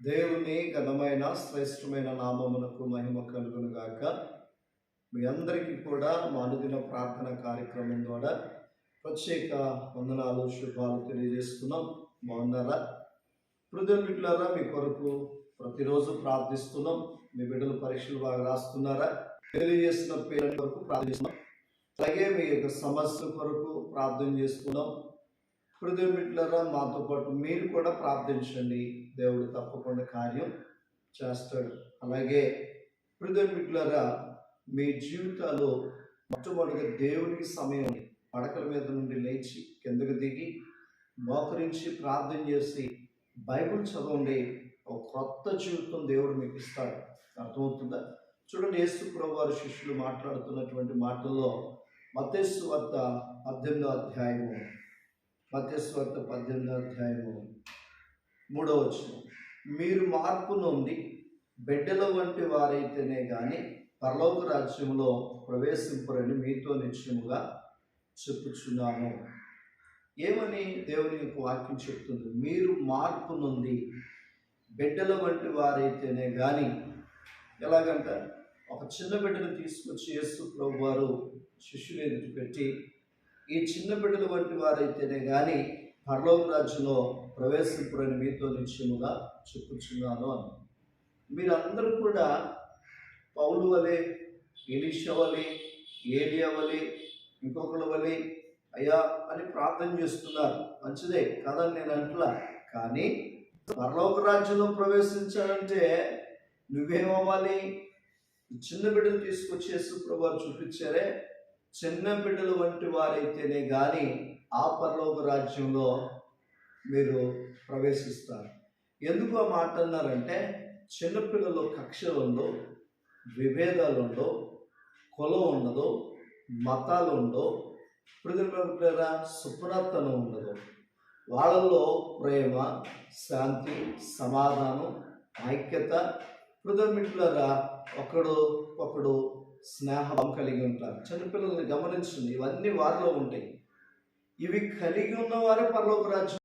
దేవుని ఘనమైన శ్రేష్టమైన నామమునకు మహిమ కలుగును గాక. మీ అందరికీ కూడా మా అనుదిన ప్రార్థన కార్యక్రమం ద్వారా ప్రత్యేక వందనాలు శుభాలు తెలియజేస్తున్నాం. బాగున్నారా? బిడ్డలారా, మీ కొరకు ప్రతిరోజు ప్రార్థిస్తున్నాం. మీ బిడ్డలు పరీక్షలు బాగా రాస్తున్నారా? తెలియజేసిన పేరు కొరకు ప్రార్థిస్తున్నాం. అలాగే మీ యొక్క సమస్య కొరకు ప్రార్థన చేస్తున్నాం. బిడ్డలారా, మాతో పాటు మీరు కూడా ప్రార్థించండి. దేవుడు తప్పకుండా కార్యం చేస్తాడు. అలాగే బిడ్డలారా, మీ జీవితాల్లో మొట్టమొదటిగా దేవునికి సమయం పడకల మీద నుండి లేచి కిందకు దిగి మోకరించి ప్రార్థన చేసి బైబిల్ చదవండి. ఒక కొత్త జీవితం దేవుడు మీకు ఇస్తాడు. అర్థమవుతుందా? చూడండి, యేసు ప్రభువు వారి శిష్యులు మాట్లాడుతున్నటువంటి మాటల్లో మత్తయి సువార్త 18వ అధ్యాయము 3వ వచనం, మీరు మార్పు నుండి బిడ్డల వంటి వారైతేనే గాని పరలోక రాజ్యంలో ప్రవేశింపరని మీతో నిశ్చయముగా చెప్పుచున్నాను. ఏమని దేవుని యొక్క వాక్యం చెప్తుంది? మీరు మార్పు నుండి బిడ్డల వంటి వారైతేనే గాని. ఎలాగంట? ఒక చిన్న బిడ్డను తీసుకొచ్చి యేసు ప్రభు వారు శిష్యులు ఎదుటి పెట్టి, ఈ చిన్న బిడ్డల వంటి వారైతేనే కానీ పరలోక రాజ్యంలో ప్రవేశింపురని మీతో నిశ్చయముగా చెప్పుచున్నాను అని. మీరందరూ కూడా పౌలు వలె, ఎలీషా వలె, ఏలియా వలె, ఇంకొకరి వలె అయ్యా అని ప్రార్థన చేస్తున్నారు. మంచిదే కదని నేను అంటున్నా. కానీ పరలోక రాజ్యంలో ప్రవేశించాలంటే నువ్వేమవ్వాలి? చిన్న బిడ్డలు తీసుకొచ్చి యేసు ప్రభువు చూపించారే, చిన్న బిడ్డల వంటి వారైతేనే కానీ ఆ పరలోక రాజ్యంలో మీరు ప్రవేశిస్తారు. ఎందుకు ఆ మాట అన్నారంటే, చిన్నపిల్లలు కక్షలు ఉండవు, విభేదాలు ఉండవు, కులం ఉండదు, మతాలు ఉండవు, ప్రజల సుప్రతనం ఉండదు. వాళ్ళల్లో ప్రేమ, శాంతి, సమాధానం, ఐక్యత, మిత్రులారా ఒకడు స్నేహం కలిగి ఉంటారు. చిన్నపిల్లల్ని గమనించండి, ఇవన్నీ వారిలో ఉంటాయి. ఇవి కలిగి ఉన్నవారే పరలోక రాజ్యం